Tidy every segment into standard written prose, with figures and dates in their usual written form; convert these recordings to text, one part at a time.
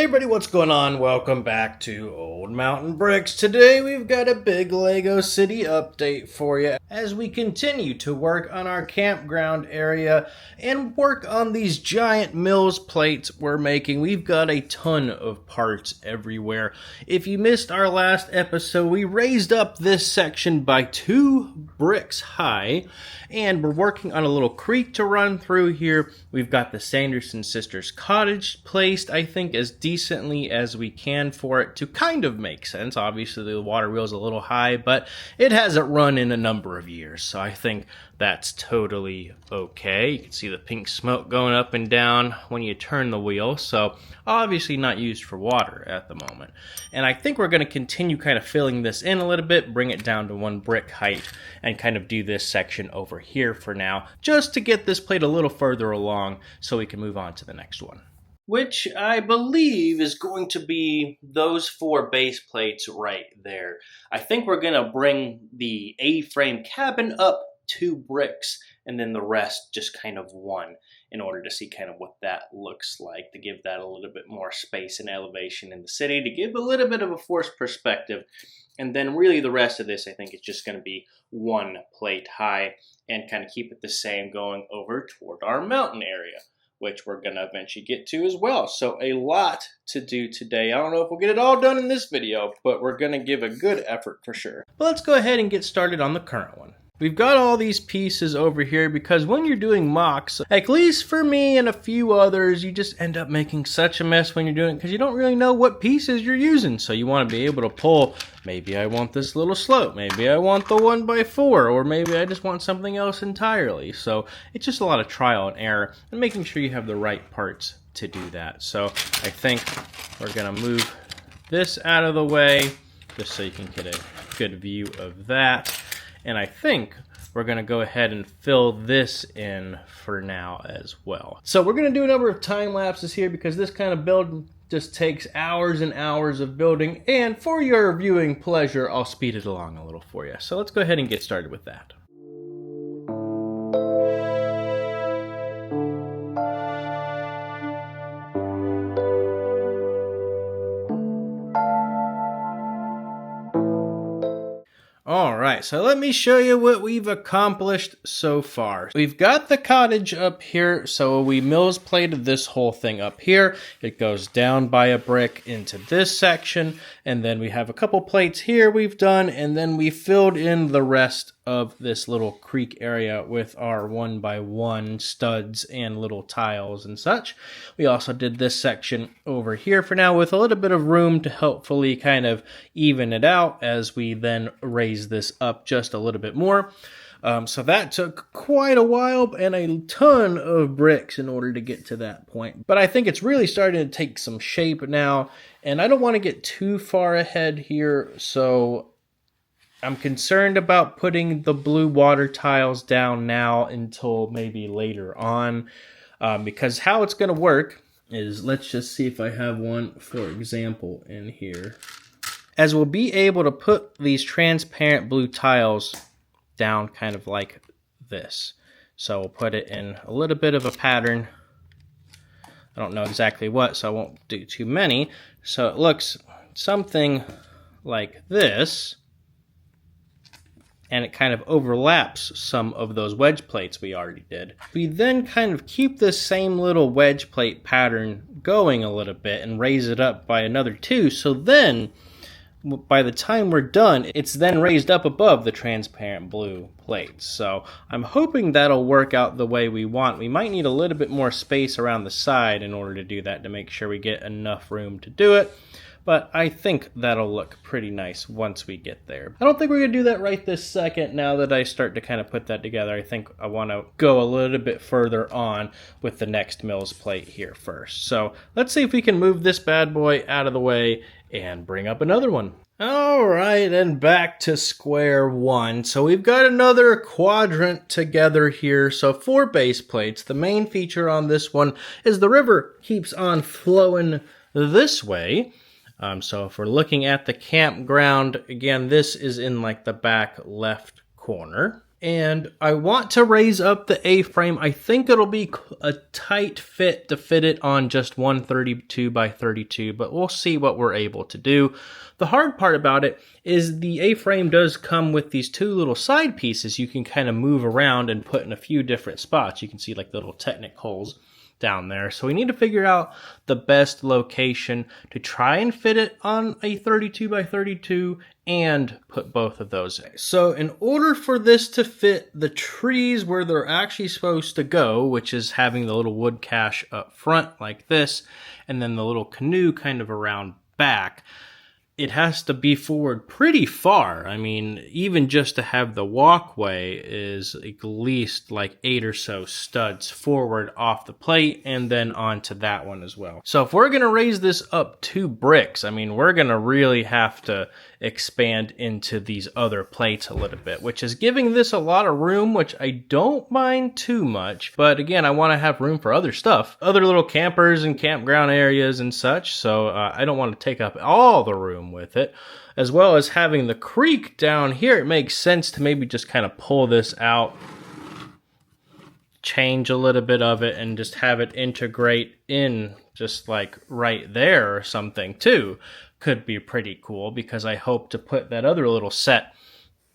Hey everybody, what's going on? Welcome back to Old Mountain Bricks. Today we've got a big Lego City update for you as we continue to work on our campground area and work on these giant mills plates we're making. We've got a ton of parts everywhere. If you missed our last episode, we raised up this section by 2 bricks high, and we're working on a little creek to run through here. We've got the Sanderson sisters cottage placed, I think, as decently as we can for it to kind of make sense. Obviously, the water wheel's a little high, but it hasn't run in a number of years, so I think that's totally okay. You can see the pink smoke going up and down when you turn the wheel, so obviously not used for water at the moment. And I think we're going to continue kind of filling this in a little bit, bring it down to 1 brick height, and kind of do this section over here for now, just to get this plate a little further along so we can move on to the next one, which I believe is going to be those 4 base plates right there. I think we're going to bring the A-frame cabin up 2 bricks, and then the rest just kind of 1, in order to see kind of what that looks like, to give that a little bit more space and elevation in the city, to give a little bit of a forced perspective. And then really the rest of this, I think, is just going to be 1 plate high and kind of keep it the same going over toward our mountain area, which we're going to eventually get to as well. So a lot to do today. I don't know if we'll get it all done in this video, but we're going to give a good effort for sure. But let's go ahead and get started on the current one. We've got all these pieces over here because when you're doing mocks, at least for me and a few others, you just end up making such a mess when you're doing it because you don't really know what pieces you're using. So you want to be able to pull, maybe I want this little slope, maybe I want the 1x4, or maybe I just want something else entirely. So it's just a lot of trial and error and making sure you have the right parts to do that. So I think we're going to move this out of the way just so you can get a good view of that. And I think we're going to go ahead and fill this in for now as well. So we're going to do a number of time lapses here because this kind of build just takes hours and hours of building. And for your viewing pleasure, I'll speed it along a little for you. So let's go ahead and get started with that. Alright, so let me show you what we've accomplished so far. We've got the cottage up here, so we mills plated this whole thing up here. It goes down by a brick into this section, and then we have a couple plates here we've done, and then we filled in the rest of this little creek area with our 1x1 studs and little tiles and such. We also did this section over here for now with a little bit of room to helpfully kind of even it out as we then raise this up just a little bit more. So that took quite a while and a ton of bricks in order to get to that point. But I think it's really starting to take some shape now, and I don't want to get too far ahead here, so I'm concerned about putting the blue water tiles down now until maybe later on, because how it's going to work is, let's just see if I have one, for example, in here. As we'll be able to put these transparent blue tiles down kind of like this. So we'll put it in a little bit of a pattern. I don't know exactly what, so I won't do too many. So it looks something like this, and it kind of overlaps some of those wedge plates we already did. We then kind of keep this same little wedge plate pattern going a little bit and raise it up by another 2, so then by the time we're done, it's then raised up above the transparent blue plates. So I'm hoping that'll work out the way we want. We might need a little bit more space around the side in order to do that, to make sure we get enough room to do it. But I think that'll look pretty nice once we get there. I don't think we're going to do that right this second. Now that I start to kind of put that together, I think I want to go a little bit further on with the next mills plate here first. So let's see if we can move this bad boy out of the way and bring up another one. Alright, and back to square one. So we've got another quadrant together here. So 4 base plates. The main feature on this one is the river keeps on flowing this way. So if we're looking at the campground, again, this is in like the back left corner. And I want to raise up the A-frame. I think it'll be a tight fit to fit it on just 132 by 32, but we'll see what we're able to do. The hard part about it is the A-frame does come with these two little side pieces you can kind of move around and put in a few different spots. You can see like the little Technic holes down there. So we need to figure out the best location to try and fit it on a 32 by 32 and put both of those in. So in order for this to fit the trees where they're actually supposed to go, which is having the little wood cache up front like this, and then the little canoe kind of around back, it has to be forward pretty far. I mean, even just to have the walkway is at least like 8 or so studs forward off the plate and then onto that one as well. So if we're going to raise this up 2 bricks, I mean, we're going to really have to expand into these other plates a little bit, which is giving this a lot of room, which I don't mind too much. But again, I want to have room for other stuff, other little campers and campground areas and such. So I don't want to take up all the room with it, as well as having the creek down here. It makes sense to maybe just kind of pull this out, change a little bit of it, and just have it integrate in just like right there or something too. Could be pretty cool, because I hope to put that other little set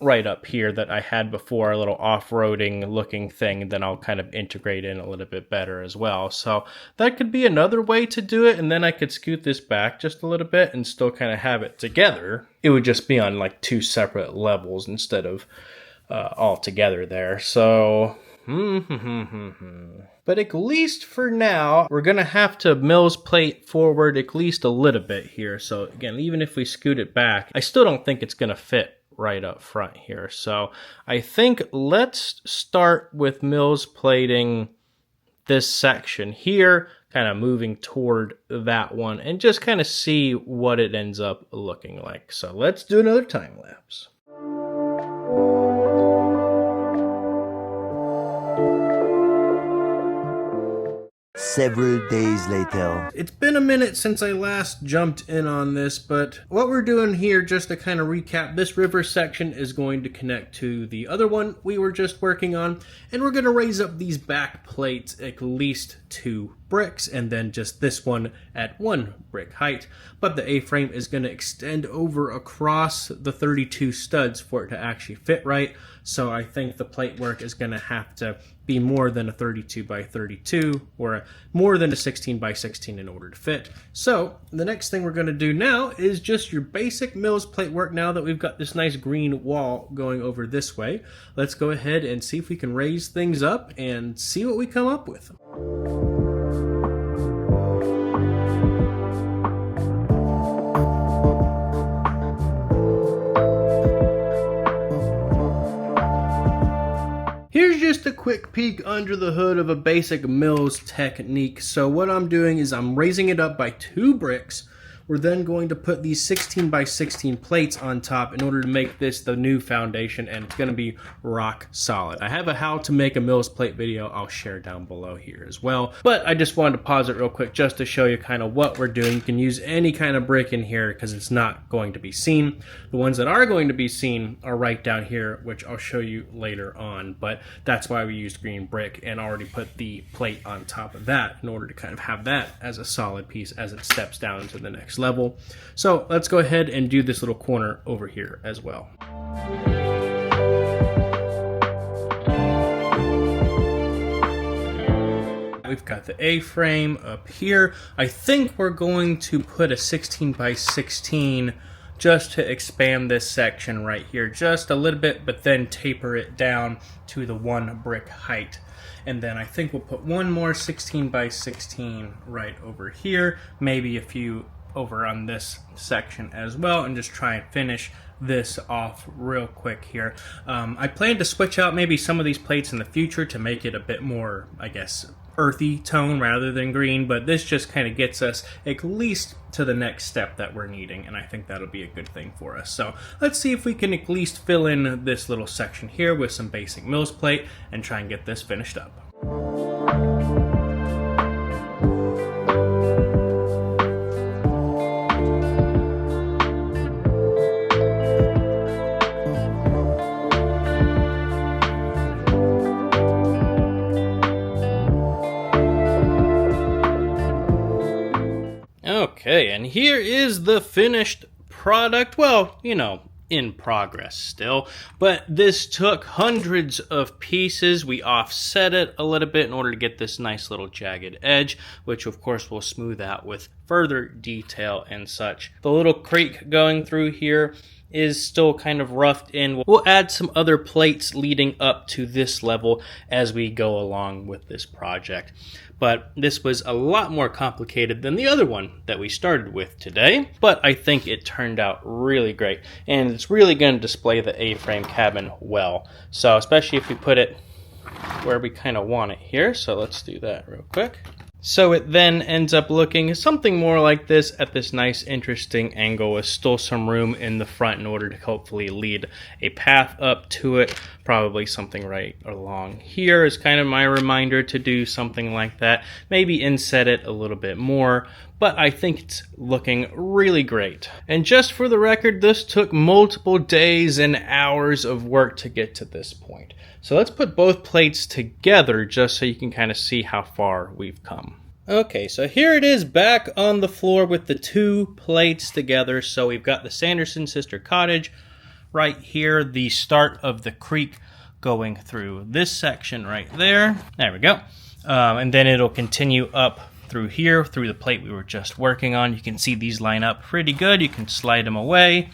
right up here that I had before, a little off-roading looking thing, and then I'll kind of integrate in a little bit better as well. So that could be another way to do it, and then I could scoot this back just a little bit and still kind of have it together. It would just be on like 2 separate levels instead of all together there. So but at least for now, we're going to have to Mills plate forward at least a little bit here. So again, even if we scoot it back, I still don't think it's going to fit right up front here. So I think let's start with Mills plating this section here, kind of moving toward that one, and just kind of see what it ends up looking like. So let's do another time lapse. Several days later. It's been a minute since I last jumped in on this, but what we're doing here, just to kind of recap, this river section is going to connect to the other one we were just working on, and we're going to raise up these back plates at least 2 bricks, and then just this one at 1 brick height. But the A-frame is going to extend over across the 32 studs for it to actually fit right. So I think the plate work is going to have to be more than a 32 by 32 or more than a 16 by 16 in order to fit. So the next thing we're going to do now is just your basic Mills plate work. Now that we've got this nice green wall going over this way, let's go ahead and see if we can raise things up and see what we come up with. Here's just a quick peek under the hood of a basic Mills technique. So what I'm doing is I'm raising it up by 2 bricks. We're then going to put these 16 by 16 plates on top in order to make this the new foundation, and it's going to be rock solid. I have a how to make a Mills plate video I'll share down below here as well, but I just wanted to pause it real quick just to show you kind of what we're doing. You can use any kind of brick in here because it's not going to be seen. The ones that are going to be seen are right down here, which I'll show you later on, but that's why we used green brick and already put the plate on top of that in order to kind of have that as a solid piece as it steps down to the next level. So let's go ahead and do this little corner over here as well. We've got the A-frame up here. I think we're going to put a 16 by 16 just to expand this section right here just a little bit, but then taper it down to the 1 brick height. And then I think we'll put one more 16 by 16 right over here, maybe a few over on this section as well, and just try and finish this off real quick here. I plan to switch out maybe some of these plates in the future to make it a bit more, I guess, earthy tone rather than green, but this just kind of gets us at least to the next step that we're needing, and I think that'll be a good thing for us. So let's see if we can at least fill in this little section here with some basic Mills plate and try and get this finished up. here is the finished product. Well, you know, in progress still, but this took hundreds of pieces. We offset it a little bit in order to get this nice little jagged edge, which of course we'll smooth out with further detail and such. The little creek going through here is still kind of roughed in. We'll add some other plates leading up to this level as we go along with this project. But this was a lot more complicated than the other one that we started with today. But I think it turned out really great. And it's really going to display the A-frame cabin well. So especially if we put it where we kind of want it here. So let's do that real quick. So it then ends up looking something more like this at this nice interesting angle with still some room in the front in order to hopefully lead a path up to it. Probably something right along here is kind of my reminder to do something like that. Maybe inset it a little bit more, but I think it's looking really great. And just for the record, this took multiple days and hours of work to get to this point. So let's put both plates together just so you can kind of see how far we've come. Okay, so here it is back on the floor with the two plates together. So we've got the Sanderson Sister Cottage right here, the start of the creek going through this section right there. There we go. And then it'll continue up through here, through the plate we were just working on. You can see these line up pretty good. You can slide them away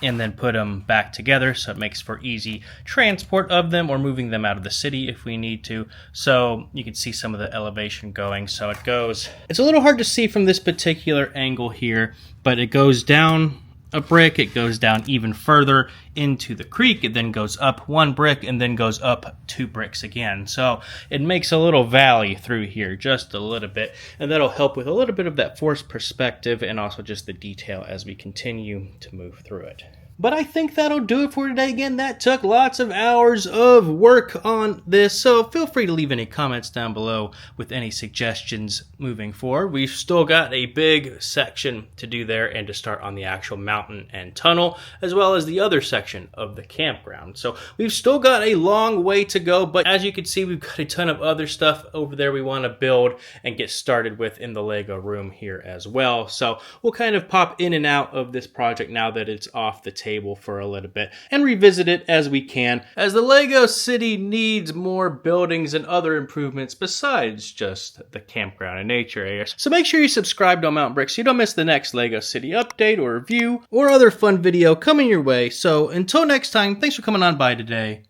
and then put them back together, so it makes for easy transport of them or moving them out of the city if we need to. So you can see some of the elevation going. So it goes, it's a little hard to see from this particular angle here, but it goes down a brick, it goes down even further into the creek, it then goes up one brick and then goes up 2 bricks again. So it makes a little valley through here just a little bit, and that'll help with a little bit of that forced perspective and also just the detail as we continue to move through it. But I think that'll do it for today. Again, that took lots of hours of work on this, so feel free to leave any comments down below with any suggestions moving forward. We've still got a big section to do there and to start on the actual mountain and tunnel, as well as the other section of the campground. So we've still got a long way to go, but as you can see, we've got a ton of other stuff over there we want to build and get started with in the Lego room here as well. So we'll kind of pop in and out of this project now that it's off the table for a little bit and revisit it as we can, as the Lego city needs more buildings and other improvements besides just the campground and nature areas. So make sure you subscribe to Mountain Bricks so you don't miss the next Lego city update or review or other fun video coming your way. So until next time, thanks for coming on by today.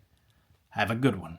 Have a good one.